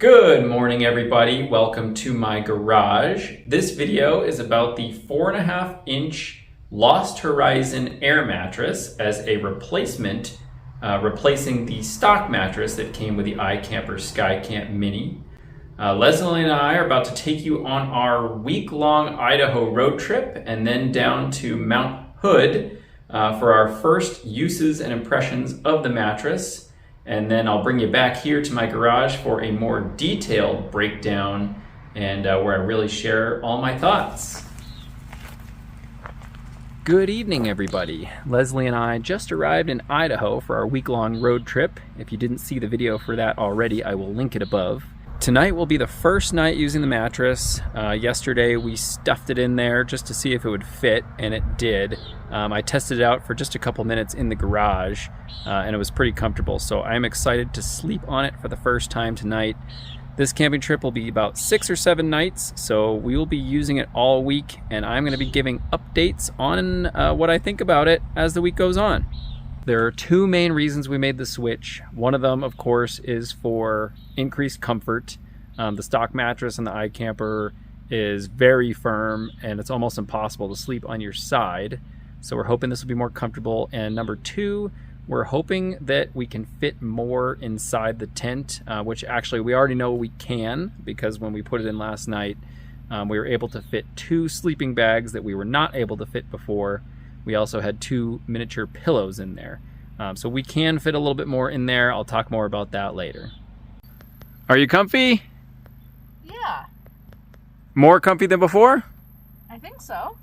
Good morning, everybody. Welcome to my garage. This video is about the 4.5-inch Lost Horizon Air Mattress as a replacement, replacing the stock mattress that came with the iKamper Skycamp Mini. Leslie and I are about to take you on our week-long Idaho road trip and then down to Mount Hood for our first uses and impressions of the mattress. And then I'll bring you back here to my garage for a more detailed breakdown and where I really share all my thoughts. Good evening, everybody. Leslie and I just arrived in Idaho for our week-long road trip. If you didn't see the video for that already, I will link it above. Tonight will be the first night using the mattress. Yesterday we stuffed it in there just to see if it would fit, and it did. I tested it out for just a couple minutes in the garage, and it was pretty comfortable. So I'm excited to sleep on it for the first time tonight. This camping trip will be about 6 or 7 nights, so we will be using it all week, and I'm going to be giving updates on what I think about it as the week goes on. There are two main reasons we made the switch. One of them, of course, is for increased comfort. The stock mattress and the iKamper is very firm, and it's almost impossible to sleep on your side. So we're hoping this will be more comfortable. And number two, we're hoping that we can fit more inside the tent, which actually we already know we can, because when we put it in last night, we were able to fit 2 sleeping bags that we were not able to fit before. We also had 2 miniature pillows in there. So we can fit a little bit more in there. I'll talk more about that later. Are you comfy? Yeah. More comfy than before? I think so.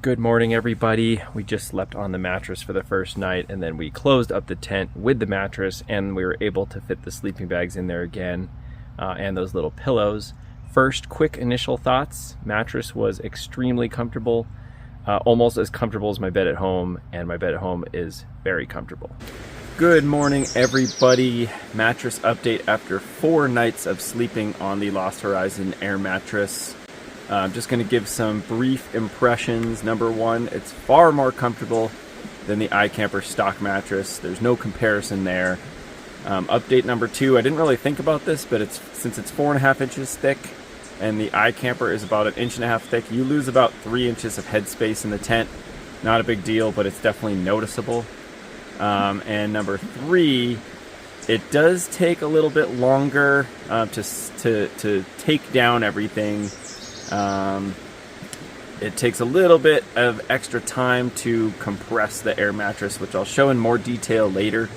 Good morning, everybody. We just slept on the mattress for the first night, and then we closed up the tent with the mattress, and we were able to fit the sleeping bags in there again, and those little pillows. First, quick initial thoughts. Mattress was extremely comfortable. Almost as comfortable as my bed at home, and my bed at home is very comfortable. Good morning, everybody. Mattress update after 4 nights of sleeping on the Lost Horizon Air Mattress. I'm just going to give some brief impressions. Number one, it's far more comfortable than the iKamper stock mattress. There's no comparison there. Update number two, I didn't really think about this, but since it's 4.5 inches thick, and the iKamper is about 1.5 inches thick, you lose about 3 inches of headspace in the tent. Not a big deal, but it's definitely noticeable. And number 3, it does take a little bit longer to take down everything. It takes a little bit of extra time to compress the air mattress, which I'll show in more detail later.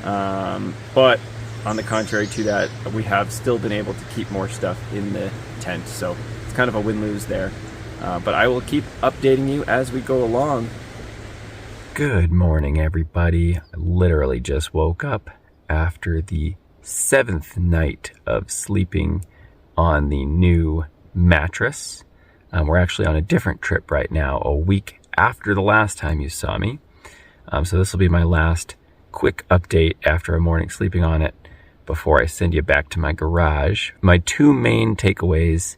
But on the contrary to that, we have still been able to keep more stuff in the tent, so it's kind of a win-lose there. But I will keep updating you as we go along. Good morning, everybody. I literally just woke up after the 7th night of sleeping on the new mattress. We're actually on a different trip right now, a week after the last time you saw me. So this will be my last quick update after a morning sleeping on it before I send you back to my garage. My 2 main takeaways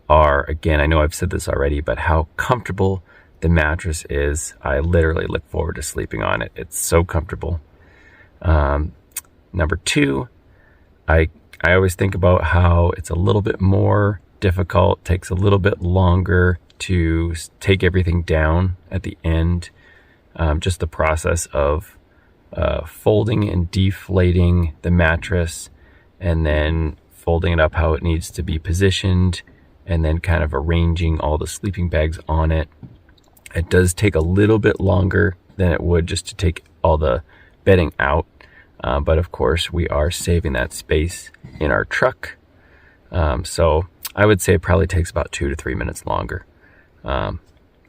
are, again, I know I've said this already, but how comfortable the mattress is. I literally look forward to sleeping on it. It's so comfortable. Number 2, I always think about how it's a little bit more difficult, takes a little bit longer to take everything down at the end. Just the process of folding and deflating the mattress, and then folding it up how it needs to be positioned, and then kind of arranging all the sleeping bags on it. It does take a little bit longer than it would just to take all the bedding out, but of course we are saving that space in our truck. So I would say it probably takes about 2 to 3 minutes longer.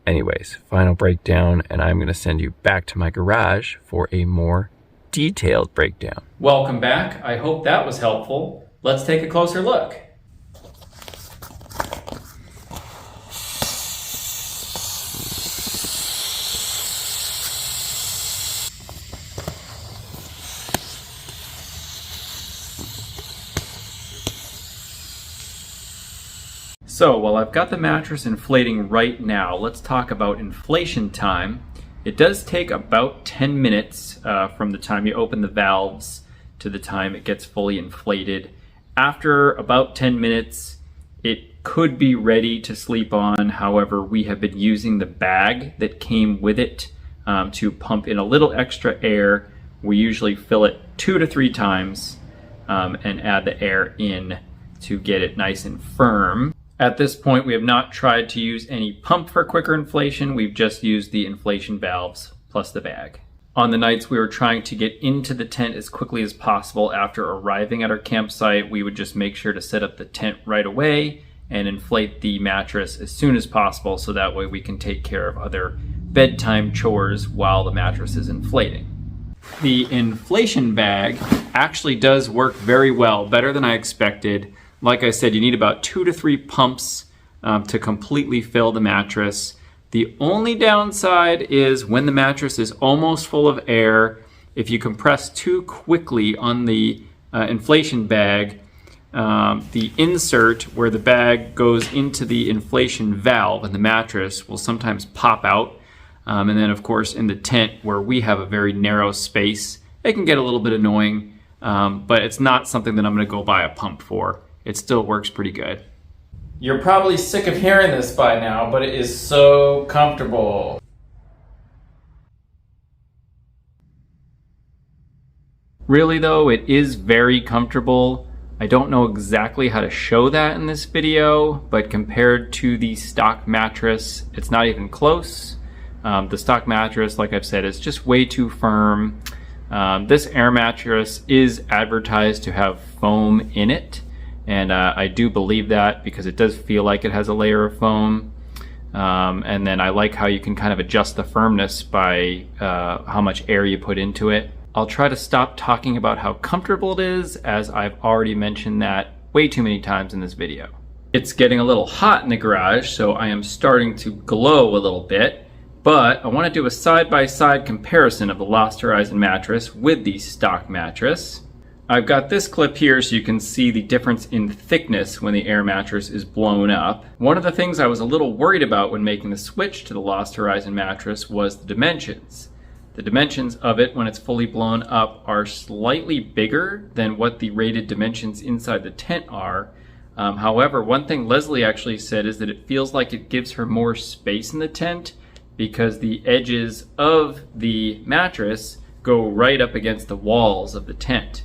Anyways, final breakdown, and I'm going to send you back to my garage for a more detailed breakdown. Welcome back. I hope that was helpful. Let's take a closer look. So while I've got the mattress inflating right now, let's talk about inflation time. It does take about 10 minutes from the time you open the valves to the time it gets fully inflated. After about 10 minutes, it could be ready to sleep on. However, we have been using the bag that came with it to pump in a little extra air. We usually fill it 2 to 3 times and add the air in to get it nice and firm. At this point, we have not tried to use any pump for quicker inflation. We've just used the inflation valves plus the bag. On the nights we were trying to get into the tent as quickly as possible after arriving at our campsite, we would just make sure to set up the tent right away and inflate the mattress as soon as possible, so that way we can take care of other bedtime chores while the mattress is inflating. The inflation bag actually does work very well, better than I expected. Like I said, you need about 2 to 3 pumps to completely fill the mattress. The only downside is when the mattress is almost full of air, if you compress too quickly on the inflation bag, the insert where the bag goes into the inflation valve in the mattress will sometimes pop out. And then of course in the tent where we have a very narrow space, it can get a little bit annoying, but it's not something that I'm gonna go buy a pump for. It still works pretty good. You're probably sick of hearing this by now, but it is so comfortable. Really though, it is very comfortable. I don't know exactly how to show that in this video, but compared to the stock mattress, it's not even close. The stock mattress, like I've said, is just way too firm. This air mattress is advertised to have foam in it. And I do believe that because it does feel like it has a layer of foam. And then I like how you can kind of adjust the firmness by how much air you put into it. I'll try to stop talking about how comfortable it is, as I've already mentioned that way too many times in this video. It's getting a little hot in the garage, so I am starting to glow a little bit. But I want to do a side-by-side comparison of the Lost Horizon mattress with the stock mattress. I've got this clip here so you can see the difference in thickness when the air mattress is blown up. One of the things I was a little worried about when making the switch to the Lost Horizon mattress was the dimensions. The dimensions of it when it's fully blown up are slightly bigger than what the rated dimensions inside the tent are. However, one thing Leslie actually said is that it feels like it gives her more space in the tent because the edges of the mattress go right up against the walls of the tent.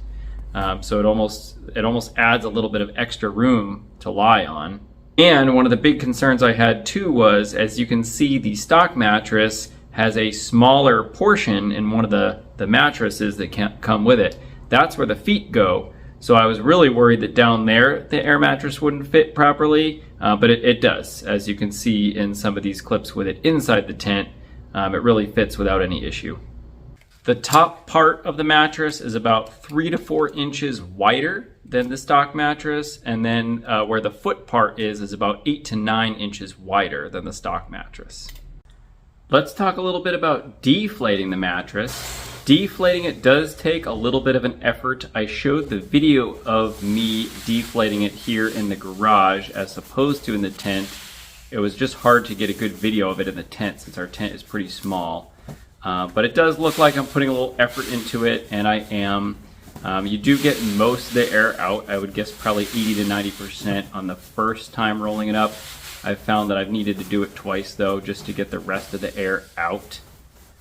So it almost adds a little bit of extra room to lie on. And one of the big concerns I had too was, as you can see, the stock mattress has a smaller portion in one of the mattresses that can't come with it. That's where the feet go. So I was really worried that down there the air mattress wouldn't fit properly, but it does. As you can see in some of these clips with it inside the tent, it really fits without any issue. The top part of the mattress is about 3 to 4 inches wider than the stock mattress, and then where the foot part is about 8 to 9 inches wider than the stock mattress. Let's talk a little bit about deflating the mattress. Deflating it does take a little bit of an effort. I showed the video of me deflating it here in the garage as opposed to in the tent. It was just hard to get a good video of it in the tent since our tent is pretty small. But it does look like I'm putting a little effort into it, and I am. You do get most of the air out. I would guess probably 80 to 90% on the first time rolling it up. I've found that I've needed to do it twice though, just to get the rest of the air out.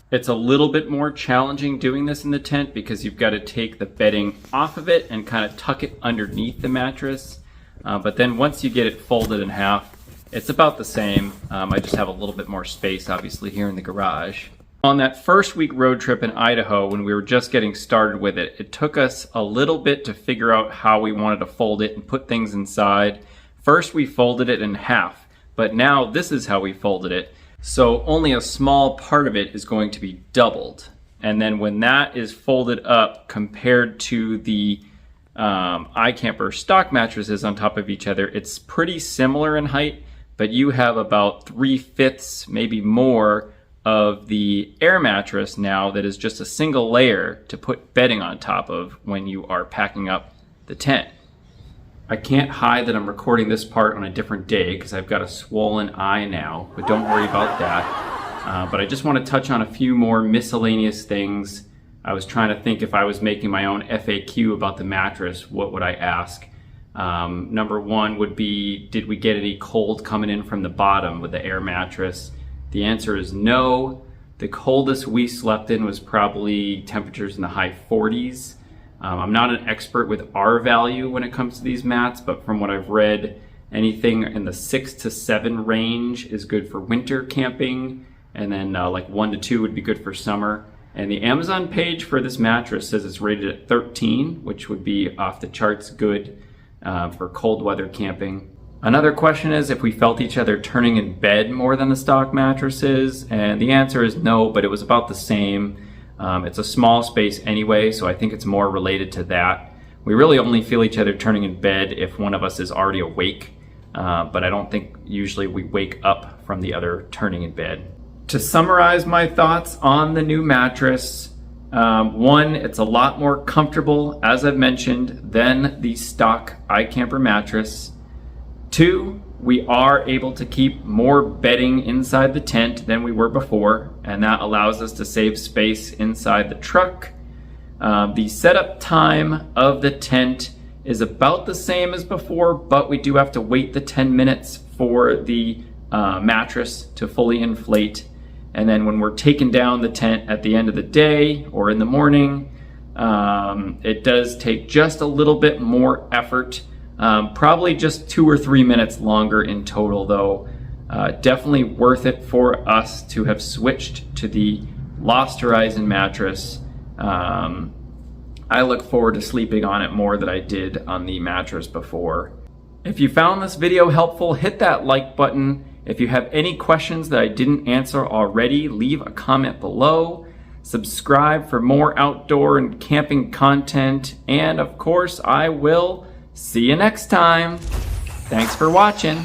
It's a little bit more challenging doing this in the tent because you've got to take the bedding off of it and kind of tuck it underneath the mattress. But then once you get it folded in half, it's about the same. I just have a little bit more space obviously here in the garage. On that first week road trip in Idaho, when we were just getting started with it, it took us a little bit to figure out how we wanted to fold it and put things inside. First we folded it in half, but now this is how we folded it. So only a small part of it is going to be doubled. And then when that is folded up compared to the iKamper stock mattresses on top of each other, it's pretty similar in height, but you have about 3/5, maybe more, of the air mattress now that is just a single layer to put bedding on top of when you are packing up the tent. I can't hide that I'm recording this part on a different day because I've got a swollen eye now, but don't worry about that. But I just want to touch on a few more miscellaneous things. I was trying to think if I was making my own FAQ about the mattress, what would I ask? Number one would be, did we get any cold coming in from the bottom with the air mattress? The answer is no. The coldest we slept in was probably temperatures in the high 40s. I'm not an expert with R value when it comes to these mats, but from what I've read, anything in the 6 to 7 range is good for winter camping, and then like 1 to 2 would be good for summer. And the Amazon page for this mattress says it's rated at 13, which would be off the charts good for cold weather camping. Another question is if we felt each other turning in bed more than the stock mattresses, and the answer is no, but it was about the same. It's a small space anyway, so I think it's more related to that. We really only feel each other turning in bed if one of us is already awake, but I don't think usually we wake up from the other turning in bed. To summarize my thoughts on the new mattress, one, it's a lot more comfortable, as I've mentioned, than the stock iKamper mattress. 2, we are able to keep more bedding inside the tent than we were before, and that allows us to save space inside the truck. The setup time of the tent is about the same as before, but we do have to wait the 10 minutes for the mattress to fully inflate. And then when we're taking down the tent at the end of the day or in the morning, it does take just a little bit more effort. Probably just 2 or 3 minutes longer in total though. Definitely worth it for us to have switched to the Lost Horizon mattress. I look forward to sleeping on it more than I did on the mattress before. If you found this video helpful, hit that like button. If you have any questions that I didn't answer already, leave a comment below. Subscribe for more outdoor and camping content. And of course, I will see you next time. Thanks for watching.